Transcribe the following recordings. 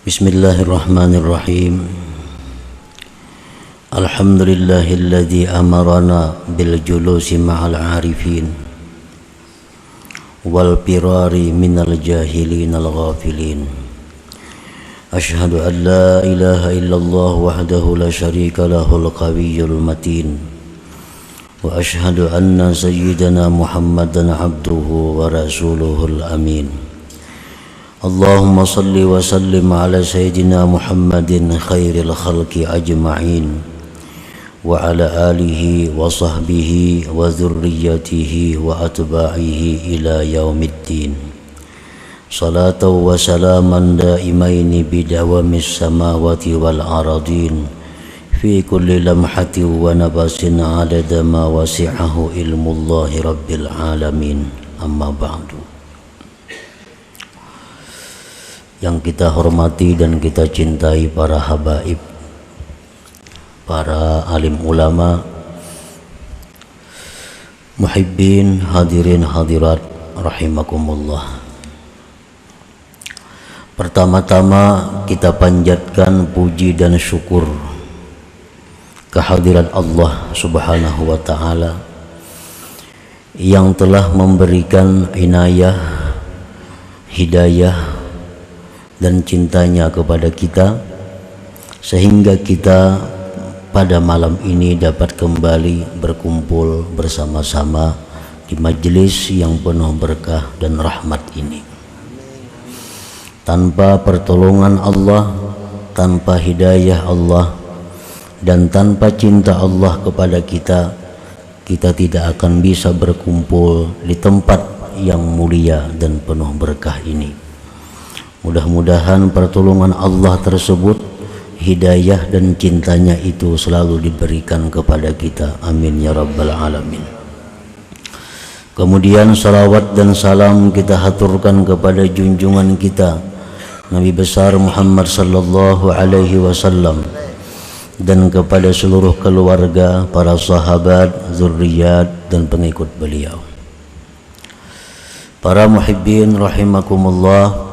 Bismillahirrahmanirrahim. Alhamdulillahilladzi amarana bil julusi ma'al arifin wal firari minal jahilin al ghafilin. Ashhadu an la ilaha illallah wahdahu la syarika lahul qawiyyul matin. Wa ashhadu anna sayyidana Muhammadan abduhu wa rasuluhul amin. Allahumma salli wa sallim ala sayyidina Muhammadin khairil khalqi ajma'in wa ala alihi wa sahbihi wa dhurriyyatihi wa atba'ihi ila yaumiddin. Salatan wa salaman daimaini bidawamis samawati wal aradin fi kulli lamhatin wa nabasin adada ma wasi'ahu ilmullahi rabbil alamin. Amma ba'du. Yang kita hormati dan kita cintai para habaib, para alim ulama, muhibbin, hadirin hadirat rahimakumullah. Pertama-tama kita panjatkan puji dan syukur kehadirat Allah Subhanahu wa ta'ala yang telah memberikan inayah, hidayah dan cintanya kepada kita, sehingga kita pada malam ini dapat kembali berkumpul bersama-sama di majelis yang penuh berkah dan rahmat ini. Tanpa pertolongan Allah, tanpa hidayah Allah, dan tanpa cinta Allah kepada kita, kita tidak akan bisa berkumpul di tempat yang mulia dan penuh berkah ini. Mudah-mudahan pertolongan Allah tersebut, hidayah dan cintanya itu selalu diberikan kepada kita. Amin ya rabbal alamin. Kemudian salawat dan salam kita haturkan kepada junjungan kita Nabi besar Muhammad sallallahu alaihi wasallam dan kepada seluruh keluarga, para sahabat, zurriyat dan pengikut beliau. Para muhibbin rahimakumullah,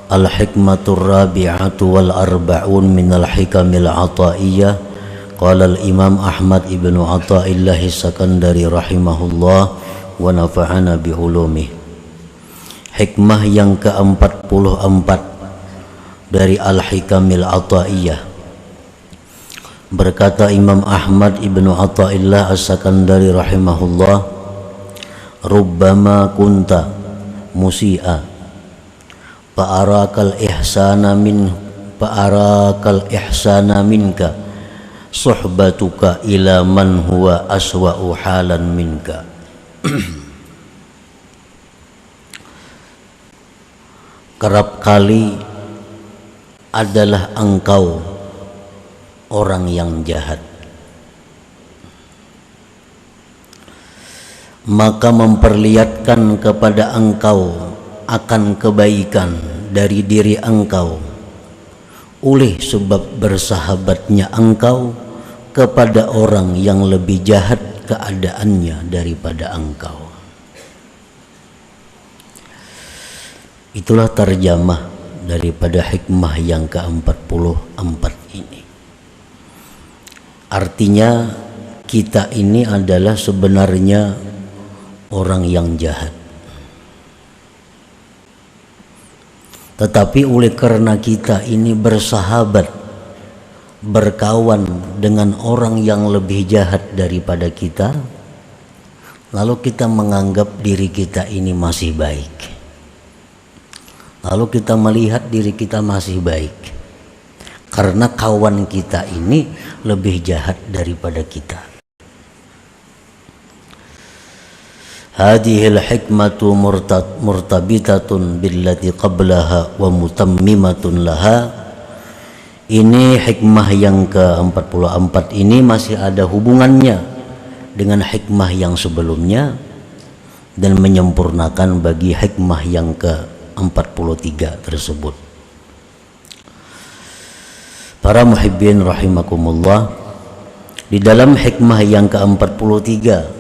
al-hikmatur rabi'atu wal arba'un minal hikamil ataiyah. Qala al-imam Ahmad ibnu Athaillah As-Sakandari rahimahullah wa nafa'ana bi'ulumih. Hikmah yang ke-44 dari al-hikamil ataiyah. Berkata Imam Ahmad ibnu Athaillah As-Sakandari rahimahullah, rubbama kunta musi'a fa'arakal ihsana minka suhbatuka ila man huwa aswa'u halan minka. Kerap kali adalah engkau orang yang jahat, maka memperlihatkan kepada engkau akan kebaikan dari diri engkau oleh sebab bersahabatnya engkau kepada orang yang lebih jahat keadaannya daripada engkau. Itulah terjemah daripada hikmah yang ke-44 ini. Artinya kita ini adalah sebenarnya orang yang jahat, tetapi oleh karena kita ini bersahabat, berkawan dengan orang yang lebih jahat daripada kita, lalu kita menganggap diri kita ini masih baik. Lalu kita melihat diri kita masih baik karena kawan kita ini lebih jahat daripada kita. Hadhil hikmatu murtabitatun billati qablaha wa mutammimatun laha. Ini hikmah yang ke-44 ini masih ada hubungannya dengan hikmah yang sebelumnya dan menyempurnakan bagi hikmah yang ke-43 tersebut. Para muhibbin rahimakumullah, di dalam hikmah yang ke-43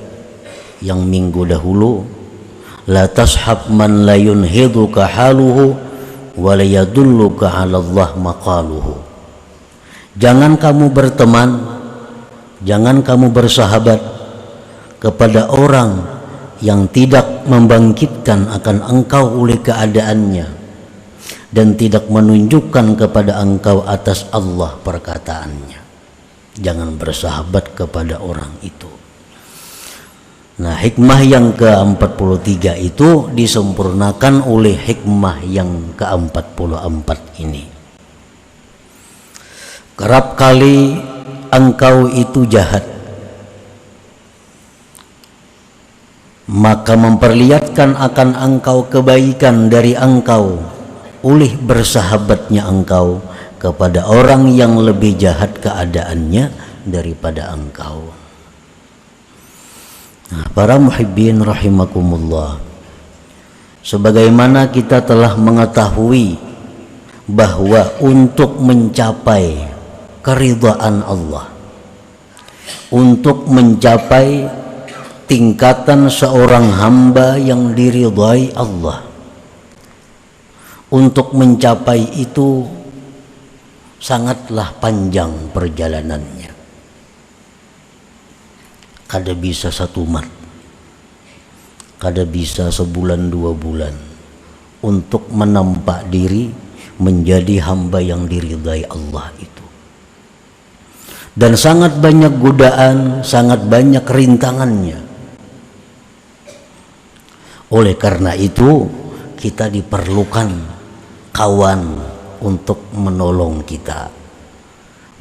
yang minggu dahulu, la tashab man la yunhiduka haluhu wa la yadulluka 'ala Allah maqaluhu. Jangan kamu berteman, jangan kamu bersahabat kepada orang yang tidak membangkitkan akan engkau oleh keadaannya dan tidak menunjukkan kepada engkau atas Allah perkataannya. Jangan bersahabat kepada orang itu. Nah, hikmah yang ke-43 itu disempurnakan oleh hikmah yang ke-44 ini. Kerap kali engkau itu jahat, maka memperlihatkan akan engkau kebaikan dari engkau oleh bersahabatnya engkau kepada orang yang lebih jahat keadaannya daripada engkau. Nah, para muhibbin rahimakumullah, sebagaimana kita telah mengetahui bahwa untuk mencapai keridhaan Allah, untuk mencapai tingkatan seorang hamba yang diridhai Allah, untuk mencapai itu sangatlah panjang perjalanannya. Kada bisa 1 mat, kada bisa sebulan 2 bulan untuk menempa diri menjadi hamba yang diridhai Allah itu. Dan sangat banyak godaan, sangat banyak rintangannya. Oleh karena itu kita diperlukan kawan untuk menolong kita.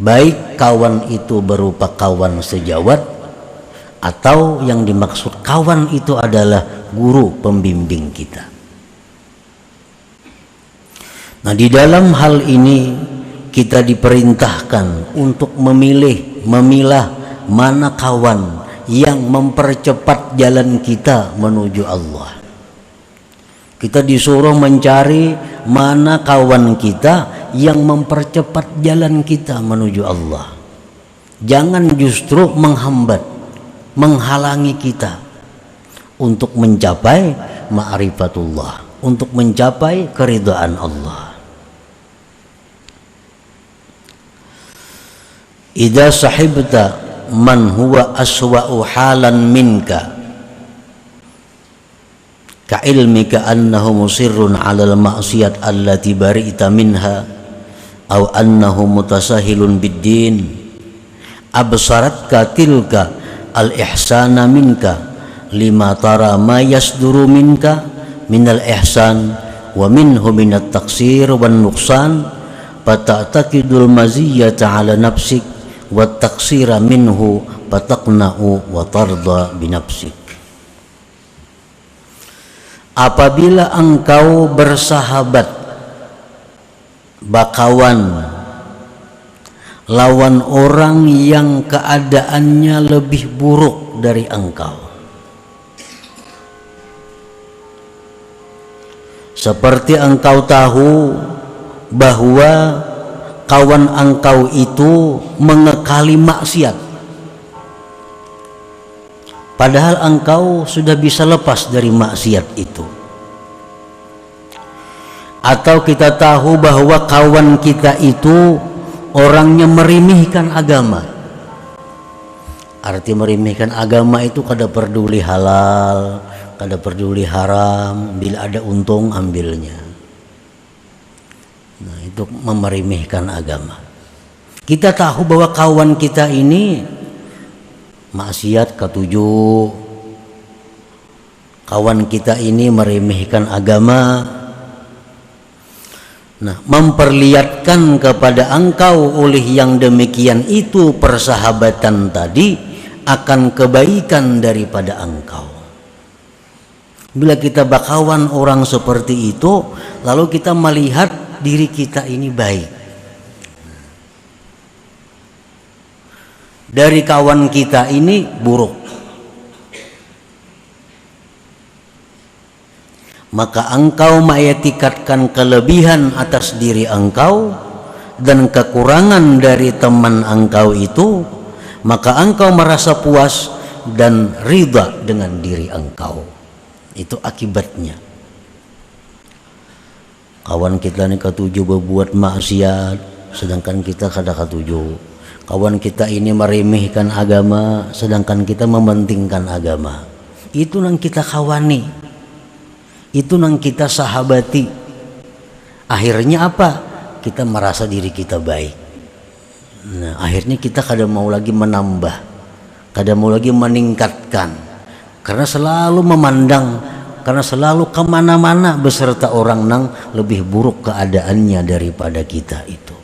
Baik kawan itu berupa kawan sejawat, atau yang dimaksud kawan itu adalah guru pembimbing kita. Nah, di dalam hal ini kita diperintahkan untuk memilah mana kawan yang mempercepat jalan kita menuju Allah. Kita disuruh mencari mana kawan kita yang mempercepat jalan kita menuju Allah. Jangan justru menghambat, menghalangi kita untuk mencapai ma'rifatullah, untuk mencapai keridhaan Allah. Idza sahibta man huwa aswa'u halan minka ka ilmika annahu musirrun 'alal ma'siyat allati bari'ta minha aw annahu mutasahilun bid-din absaratka tilka al-ihsana minka lima tara ma yasduru minka minal ihsan wa minhu minat taqsir wan nuqsan fata'taqidul maziyata 'ala nafsik wa taqsira minhu fataqna'u wa tarda binafsik. Apabila engkau bersahabat, bakawan, lawan orang yang keadaannya lebih buruk dari engkau, seperti engkau tahu bahwa kawan engkau itu mengekali maksiat, padahal engkau sudah bisa lepas dari maksiat itu. Atau kita tahu bahwa kawan kita itu orangnya merimihkan agama. Arti merimihkan agama itu kada peduli halal, kada peduli haram, bila ada untung ambilnya. Nah, itu memeremehkan agama. Kita tahu bahwa kawan kita ini maksiat ketujuh, kawan kita ini meremehkan agama. Nah, memperlihatkan kepada engkau oleh yang demikian itu persahabatan tadi akan kebaikan daripada engkau. Bila kita bakawan orang seperti itu, lalu kita melihat diri kita ini baik, dari kawan kita ini buruk, maka engkau mengetikatkan kelebihan atas diri engkau dan kekurangan dari teman engkau itu, maka engkau merasa puas dan ridha dengan diri engkau. Itu akibatnya. Kawan kita ini ketujuh berbuat maksiat, sedangkan kita kada ketujuh. Kawan kita ini meremehkan agama, sedangkan kita mementingkan agama. Itu nang kita kawani, itu nang kita sahabati. Akhirnya apa? Kita merasa diri kita baik. Nah, akhirnya kita kada mau lagi menambah, kada mau lagi meningkatkan, karena selalu memandang, karena selalu kemana-mana beserta orang nang lebih buruk keadaannya daripada kita itu.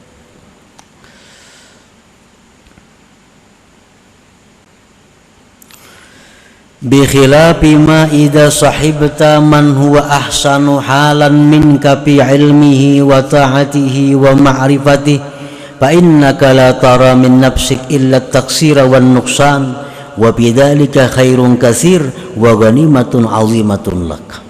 Bi khilafi ma idza sahibta man huwa ahsanu halan minka fi ilmihi wa ta'atihi wa ma'rifatihi fa innaka la tara min nafsik illa at-taqsira wan nuqsan wa bidzalika khairun katsir wa ghanimatun 'azimatun lak.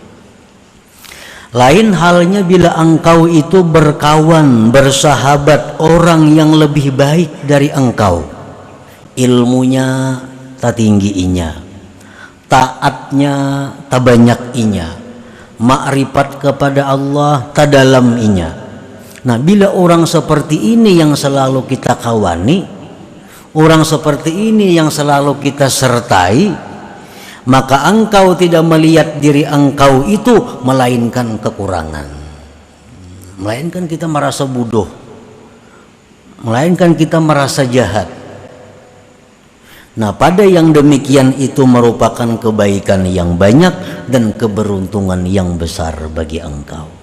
Lain halnya bila engkau itu berkawan, bersahabat orang yang lebih baik dari engkau, ilmunya tak tinggiinya, taatnya tak banyakinya, makrifat kepada Allah tak dalaminya. Nah, bila orang seperti ini yang selalu kita kawani, orang seperti ini yang selalu kita sertai, maka engkau tidak melihat diri engkau itu melainkan kekurangan, melainkan kita merasa bodoh, melainkan kita merasa jahat. Nah, pada yang demikian itu merupakan kebaikan yang banyak dan keberuntungan yang besar bagi engkau.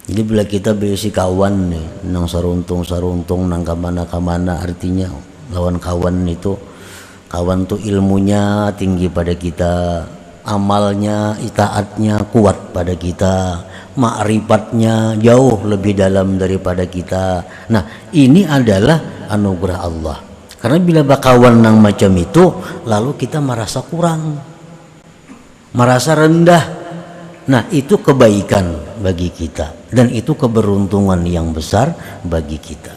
Jadi bila kita berisi kawan nih, nang saruntung nang kamana, artinya lawan kawan itu, kawan tuh ilmunya tinggi pada kita, amalnya, itaatnya kuat pada kita, makrifatnya jauh lebih dalam daripada kita. Nah, ini adalah anugerah Allah. Karena bila bakawan nang macam itu, lalu kita merasa kurang, merasa rendah. Nah, itu kebaikan bagi kita dan itu keberuntungan yang besar bagi kita.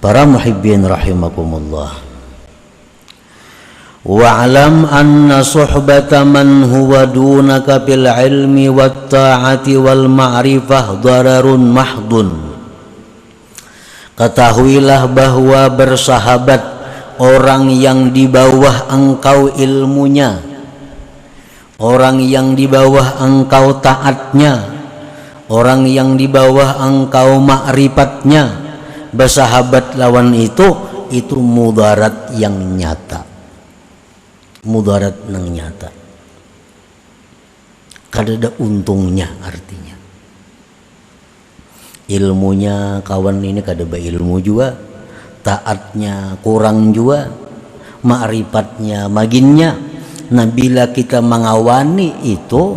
Para muhibbin rahimakumullah, wa'lam anna suhbata man huwa dunaka bil ilmi wat ta'ati wal ma'rifah dararun mahdun. Ketahuilah bahwa bersahabat orang yang di bawah engkau ilmunya, orang yang di bawah engkau taatnya, orang yang di bawah engkau ma'rifatnya, bersahabat lawan itu mudarat yang nyata, mudarat nang nyata, kada ada untungnya. Artinya ilmunya kawan ini kada berilmu juga, taatnya kurang juga, ma'rifatnya maginnya. Nah, bila kita mengawani itu,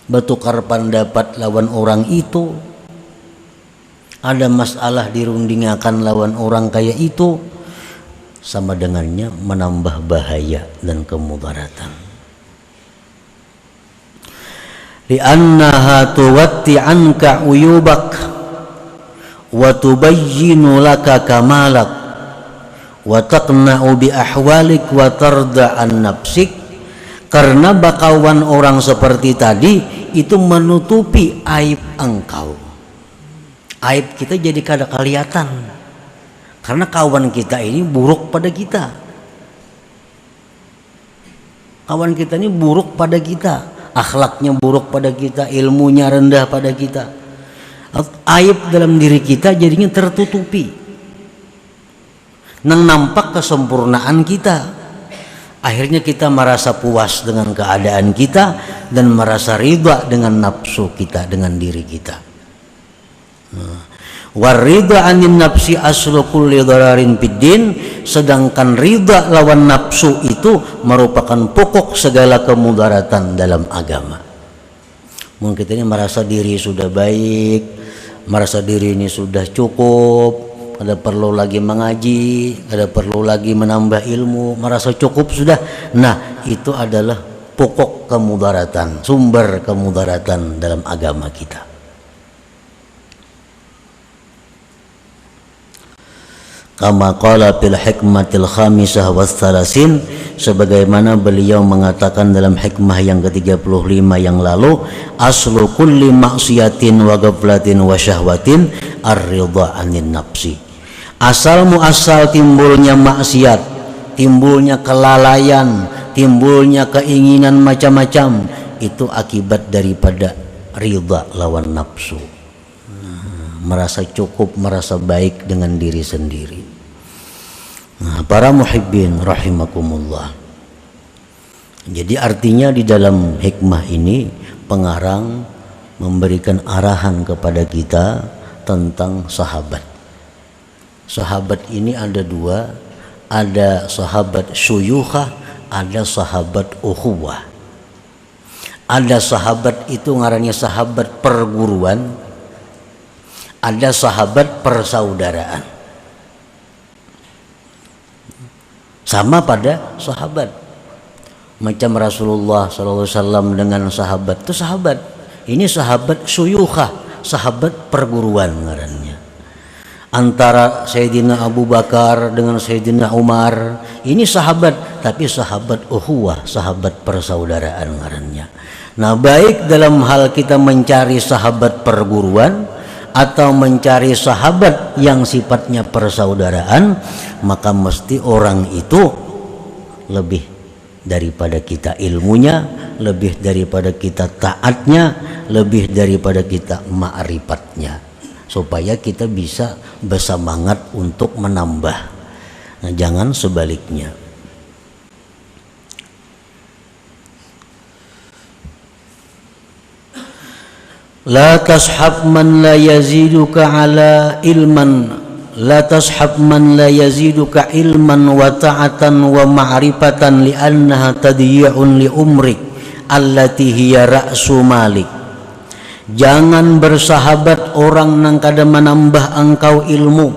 bertukar pendapat lawan orang itu, ada masalah dirundingakan lawan orang kayak itu, sama dengannya menambah bahaya dan kemudaratan. Li'annaha tuwatti anka uyubak wa tubayyinu laka kamalak wa taqna'u bi ahwalik wa tarda an nafsik. Karena bakawan orang seperti tadi itu menutupi aib engkau, aib kita jadi kada kelihatan, karena kawan kita ini buruk pada kita, kawan kita ini buruk pada kita, akhlaknya buruk pada kita, ilmunya rendah pada kita, aib dalam diri kita jadinya tertutupi, nang nampak kesempurnaan kita. Akhirnya kita merasa puas dengan keadaan kita dan merasa ridha dengan nafsu kita, dengan diri kita. Waridha anin nafsi aslu kulli dhararin fiddin. Sedangkan ridha lawan nafsu itu merupakan pokok segala kemudaratan dalam agama. Mungkin kita ini merasa diri sudah baik, merasa diri ini sudah cukup, ada perlu lagi mengaji, ada perlu lagi menambah ilmu, merasa cukup sudah. Nah, itu adalah pokok kemudaratan, sumber kemudaratan dalam agama kita. Kama qala fil hikmatil khamisah was salasin, sebagaimana beliau mengatakan dalam hikmah yang ke-35 yang lalu, aslu kulli maksiatin wa ghaflatin wa syahwatin ar-ridha 'anin nafsi. Asal muasal timbulnya maksiat, timbulnya kelalaian, timbulnya keinginan macam-macam, itu akibat daripada ridha lawan nafsu. Merasa cukup, merasa baik dengan diri sendiri. Nah, para muhibbin rahimakumullah. Jadi artinya di dalam hikmah ini pengarang memberikan arahan kepada kita tentang sahabat. Sahabat ini ada dua, ada sahabat syuyukhah, ada sahabat ukhuwah. Ada sahabat itu ngarannya sahabat perguruan, ada sahabat persaudaraan. Sama pada sahabat. Macam Rasulullah SAW dengan sahabat itu sahabat. Ini sahabat syuyukhah, sahabat perguruan ngarannya. Antara Sayyidina Abu Bakar dengan Sayyidina Umar, ini sahabat, tapi sahabat ukhuwah, sahabat persaudaraan ngarannya. Nah, baik dalam hal kita mencari sahabat perguruan atau mencari sahabat yang sifatnya persaudaraan, maka mesti orang itu lebih daripada kita ilmunya, lebih daripada kita taatnya, lebih daripada kita ma'rifatnya, supaya kita bisa bersemangat untuk menambah. Nah, jangan sebaliknya. La tashab man la yaziduka ala ilman, la tashab man la yaziduka ilman wa ta'atan wa ma'rifatan li'annaha tadyi'un li umrik allati hiya ra'su malik. Jangan bersahabat orang nang kada menambah engkau ilmu,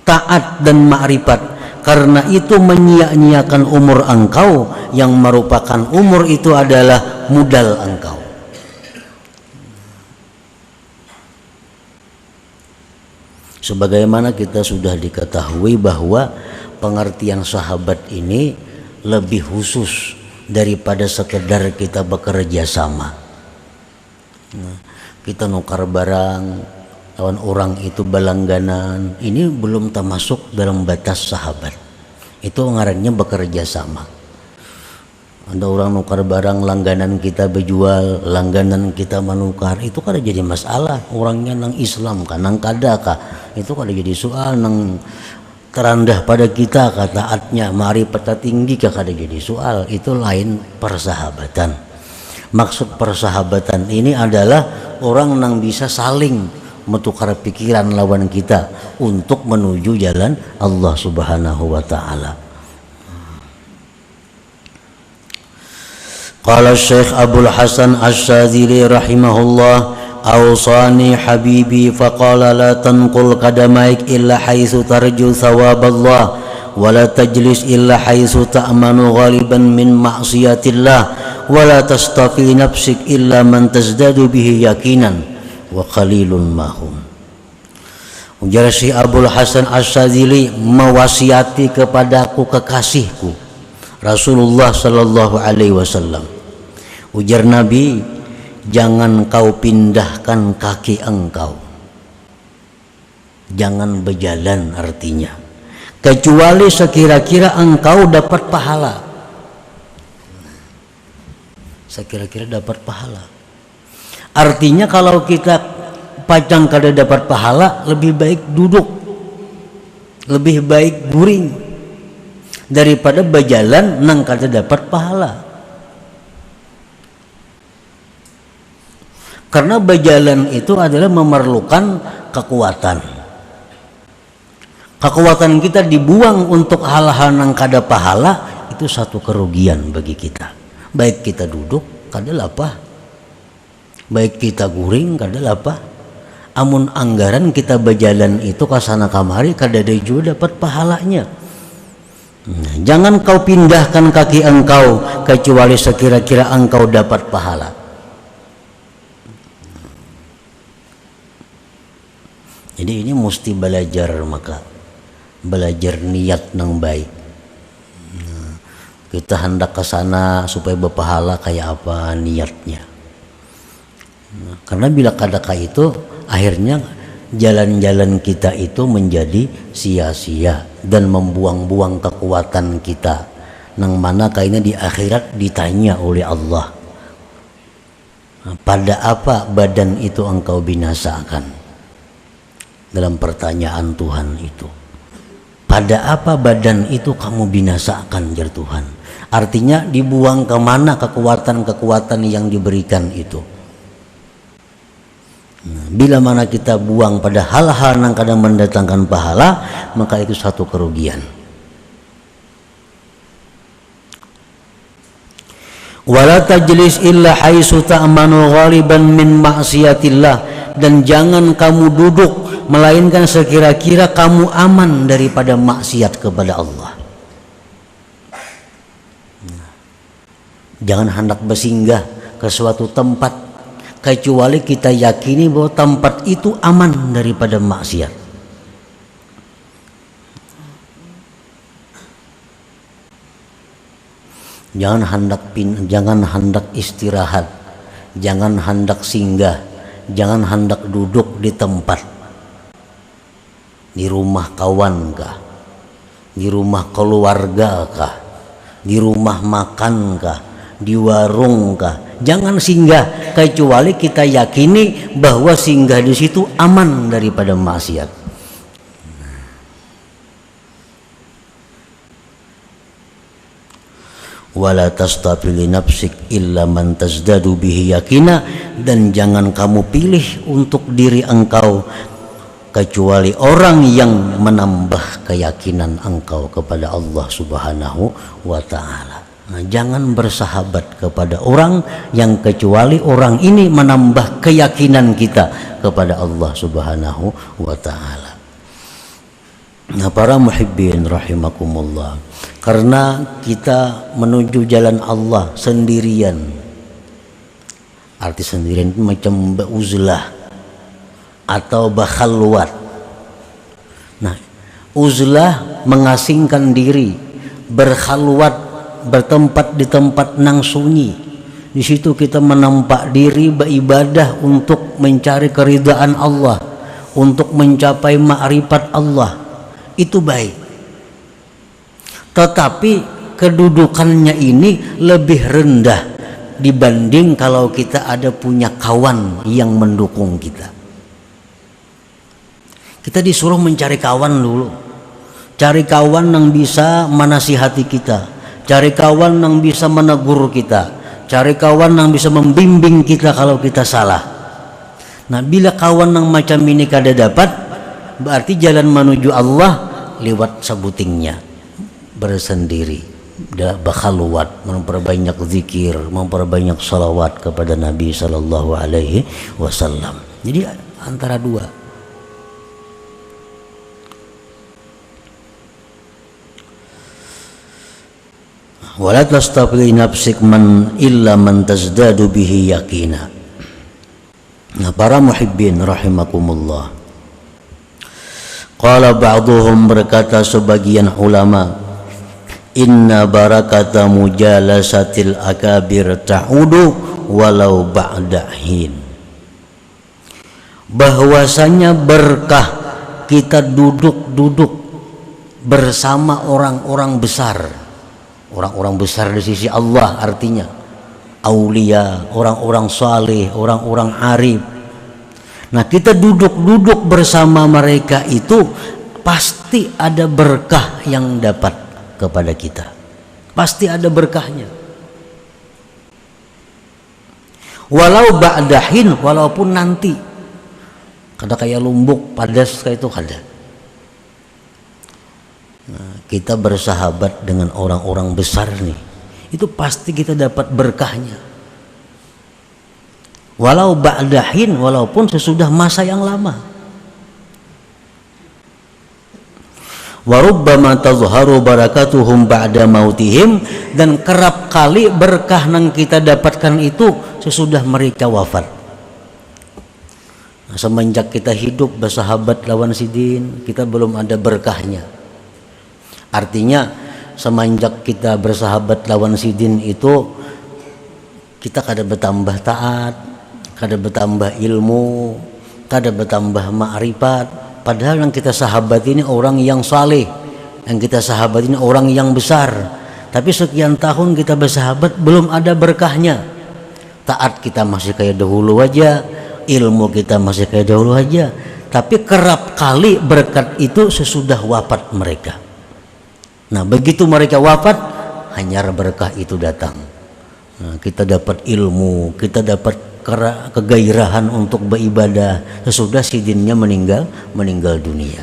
taat dan ma'rifat, karena itu menyia-nyiakan umur engkau yang merupakan umur itu adalah modal engkau. Sebagaimana kita sudah diketahui bahwa pengertian sahabat ini lebih khusus daripada sekedar kita bekerja sama. Nah, kita nukar barang, lawan orang itu berlangganan, ini belum termasuk dalam batas sahabat. Itu ngarannya bekerja sama. Ada orang nukar barang, langganan kita berjual, langganan kita menukar, itu kada jadi masalah. Orangnya nang Islam kan, nang kada kah, itu kada jadi soal. Nang terendah pada kita kah, taatnya ma'rifat tinggi kah, kada jadi soal. Itu lain persahabatan. Maksud persahabatan ini adalah orang nang bisa saling menukar pikiran lawan kita untuk menuju jalan Allah Subhanahu wa ta'ala. Qala Syekh Abdul Hasan Asy-Syadzili rahimahullah, awsani habibi faqala la tanqul qadamaik illa haitsu tarju thawaballah wa la tajlis illa haitsu ta'manu ghaliban min ma'siyatillah wa la tastafi nafsik illa man tazdadu bihi yaqinan wa qalilun mahum. Ujar Syekh Abdul Hasan Asy-Syadzili, mewasiati kepadaku kekasihku Rasulullah sallallahu alaihi wasallam. Ujar Nabi, jangan kau pindahkan kaki engkau, jangan berjalan artinya, kecuali sekira-kira engkau dapat pahala. Sekira-kira dapat pahala. Artinya kalau kita pacang kada dapat pahala, lebih baik duduk, lebih baik guring daripada berjalan nang kada dapat pahala. Karena berjalan itu adalah memerlukan kekuatan. Kekuatan kita dibuang untuk hal-hal yang kada pahala, itu satu kerugian bagi kita. Baik kita duduk, kada lapah. Baik kita guring, kada lapah. Amun anggaran kita berjalan itu kasana kamari, kada ada juga dapat pahalanya. Nah, jangan kau pindahkan kaki engkau kecuali sekira-kira engkau dapat pahala. Jadi ini mesti belajar, maka belajar niat nang baik. Kita hendak ke sana supaya berpahala kayak apa niatnya. Karena bila kadaka itu akhirnya jalan-jalan kita itu menjadi sia-sia dan membuang-buang kekuatan kita, nang mana kayaknya di akhirat ditanya oleh Allah, pada apa badan itu engkau binasakan? Dalam pertanyaan Tuhan itu, pada apa badan itu kamu binasakan, jar Tuhan. Artinya dibuang kemana kekuatan-kekuatan yang diberikan itu. Bila mana kita buang pada hal-hal yang kadang mendatangkan pahala, maka itu satu kerugian. Wala tajlis illa haitsu ta'manu ghaliban min ma'siyatillah, dan jangan kamu duduk melainkan sekira-kira kamu aman daripada maksiat kepada Allah. Jangan hendak bersinggah ke suatu tempat kecuali kita yakini bahwa tempat itu aman daripada maksiat. Jangan hendak istirahat, jangan hendak singgah, jangan hendak duduk di tempat, di rumah kawan kah, di rumah keluarga kah, di rumah makan kah, di warung kah. Jangan singgah kecuali kita yakini bahwa singgah di situ aman daripada maksiat. Wala tastafili nafsik illa man tazdadu bihi yakina, dan jangan kamu pilih untuk diri engkau kecuali orang yang menambah keyakinan engkau kepada Allah Subhanahu wa ta'ala. Nah, jangan bersahabat kepada orang yang kecuali orang ini menambah keyakinan kita kepada Allah Subhanahu wa ta'ala. Nah, para muhibbin rahimakumullah, karena kita menuju jalan Allah sendirian. Arti sendirian itu macam uzlah atau bakhalwat. Nah, uzlah mengasingkan diri, berkhalwat bertempat di tempat nang sunyi. Di situ kita menampak diri beribadah untuk mencari keridhaan Allah, untuk mencapai ma'rifat Allah. Itu baik. Tetapi kedudukannya ini lebih rendah dibanding kalau kita ada punya kawan yang mendukung kita. Kita disuruh mencari kawan dulu. Cari kawan yang bisa menasihati kita, cari kawan yang bisa menegur kita, cari kawan yang bisa membimbing kita kalau kita salah. Nah, bila kawan yang macam ini kada dapat, berarti jalan menuju Allah lewat sabutingnya, bersendiri, bakhalwat, memperbanyak zikir, memperbanyak salawat kepada Nabi sallallahu alaihi wasallam. Jadi antara dua. Wala tastafli nafsik man illa man tazdadu bihi yakina. Nah, para muhibbin rahimakumullah, qala ba'duhum, berkata sebagian ulama, inna barakata mujalasatil akabir ta'udu walau ba'da hin. Bahwasanya berkah kita duduk-duduk bersama orang-orang besar. Orang-orang besar di sisi Allah artinya aulia, orang-orang saleh, orang-orang arif. Nah, kita duduk-duduk bersama mereka itu pasti ada berkah yang dapat kepada kita. Pasti ada berkahnya. Walau ba'dahin, walaupun nanti. Kada kayak lumbuk padas kayak itu kada. Nah, kita bersahabat dengan orang-orang besar nih, itu pasti kita dapat berkahnya. Walau ba'dahin, walaupun sesudah masa yang lama. Wa rubbama tazharu barakatuhum ba'da mautihim, dan kerap kali berkah yang kita dapatkan itu sesudah mereka wafat. Nah, semenjak kita hidup bersahabat lawan sidin, kita belum ada berkahnya. Artinya semenjak kita bersahabat lawan sidin itu kita kada bertambah taat, kada bertambah ilmu, kada bertambah ma'rifat. Padahal yang kita sahabat ini orang yang saleh, yang kita sahabat ini orang yang besar. Tapi sekian tahun kita bersahabat belum ada berkahnya. Taat kita masih kayak dahulu aja, ilmu kita masih kayak dahulu aja. Tapi kerap kali berkat itu sesudah wafat mereka. Nah, begitu mereka wafat, hanya berkah itu datang. Nah, kita dapat ilmu, kita dapat kegairahan untuk beribadah sesudah sidinnya meninggal dunia.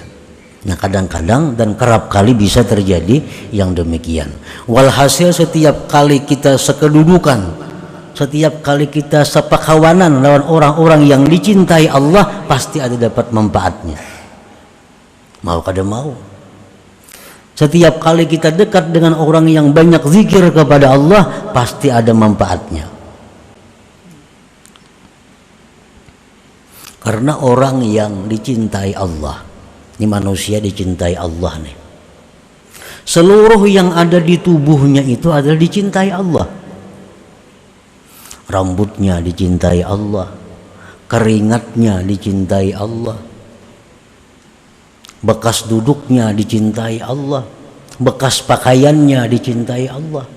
Nah, kadang-kadang dan kerap kali bisa terjadi yang demikian. Walhasil setiap kali kita sekedudukan, setiap kali kita sepakawanan lawan orang-orang yang dicintai Allah, pasti ada dapat manfaatnya. Mau kada mau. Setiap kali kita dekat dengan orang yang banyak zikir kepada Allah, pasti ada manfaatnya. Karena orang yang dicintai Allah, ini manusia dicintai Allah nih. Seluruh yang ada di tubuhnya itu adalah dicintai Allah. Rambutnya dicintai Allah, keringatnya dicintai Allah, bekas duduknya dicintai Allah, bekas pakaiannya dicintai Allah,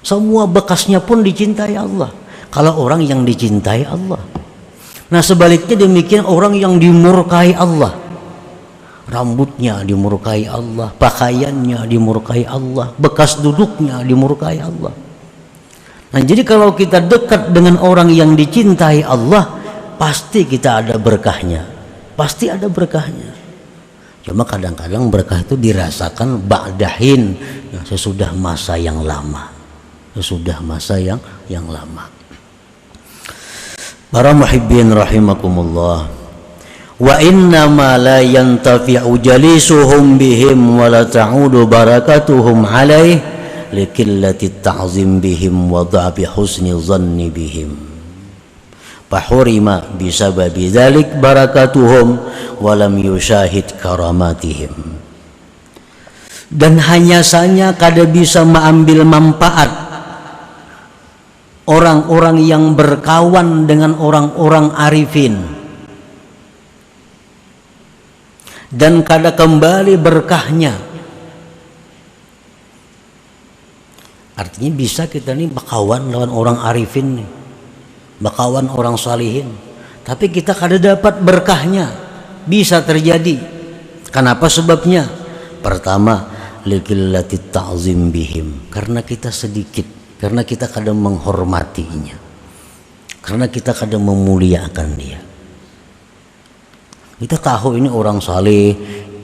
semua bekasnya pun dicintai Allah. Kalau orang yang dicintai Allah. Nah, sebaliknya demikian orang yang dimurkai Allah, rambutnya dimurkai Allah, pakaiannya dimurkai Allah, bekas duduknya dimurkai Allah. Nah, jadi kalau kita dekat dengan orang yang dicintai Allah, pasti kita ada berkahnya, pasti ada berkahnya. Cuma kadang-kadang berkah itu dirasakan ba'dahin, sesudah masa yang lama, sesudah masa yang lama. Para muhibbin rahimakumullah, wa inna ma la yantafi'u jalisuhum bihim wa la ta'udu barakatuhum alaih likillati ta'zim bihim wa dha'fi husni dhanni bihim fahurima bisababi dhalik barakatuhum wa lam yushahid karamatihim. Dan hanya saja kada bisa mengambil manfaat orang-orang yang berkawan dengan orang-orang arifin, dan kada kembali berkahnya. Artinya bisa kita nih berkawan lawan orang arifin nih, berkawan orang salihin, tapi kita kada dapat berkahnya. Bisa terjadi. Kenapa sebabnya? Pertama, likillati ta'zim bihim, karena kita sedikit, karena kita kadang menghormatinya, karena kita kadang memuliakan dia. Kita tahu ini orang saleh,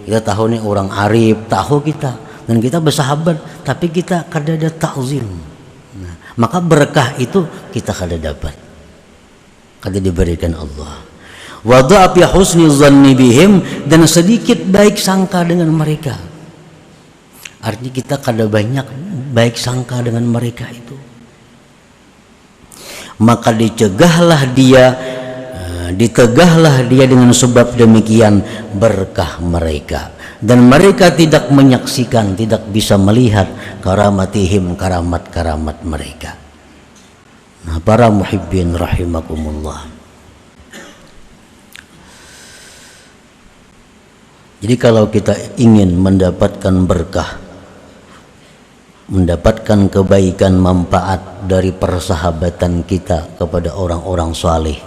kita tahu ini orang arif, tahu kita, dan kita bersahabat, tapi kita kadang ada ta'zim. Nah, maka berkah itu kita kadang dapat, kadang diberikan Allah. Wa dha'fi husni dhanni bihim, dan sedikit baik sangka dengan mereka. Artinya kita kada banyak baik sangka dengan mereka itu. Maka ditegahlah dia dengan sebab demikian berkah mereka. Dan mereka tidak menyaksikan, tidak bisa melihat karamatihim, karamat-karamat mereka. Nah, para muhibbin rahimakumullah. Jadi kalau kita ingin mendapatkan berkah, mendapatkan kebaikan manfaat dari persahabatan kita kepada orang-orang saleh,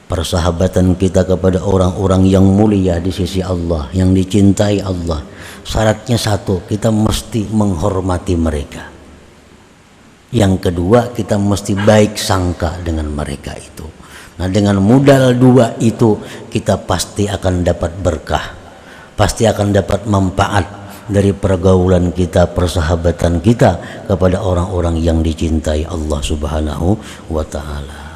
persahabatan kita kepada orang-orang yang mulia di sisi Allah, yang dicintai Allah, syaratnya satu, kita mesti menghormati mereka. Yang kedua, kita mesti baik sangka dengan mereka itu. Nah, dengan modal dua itu kita pasti akan dapat berkah, pasti akan dapat manfaat dari pergaulan kita, persahabatan kita kepada orang-orang yang dicintai Allah Subhanahu wa ta'ala.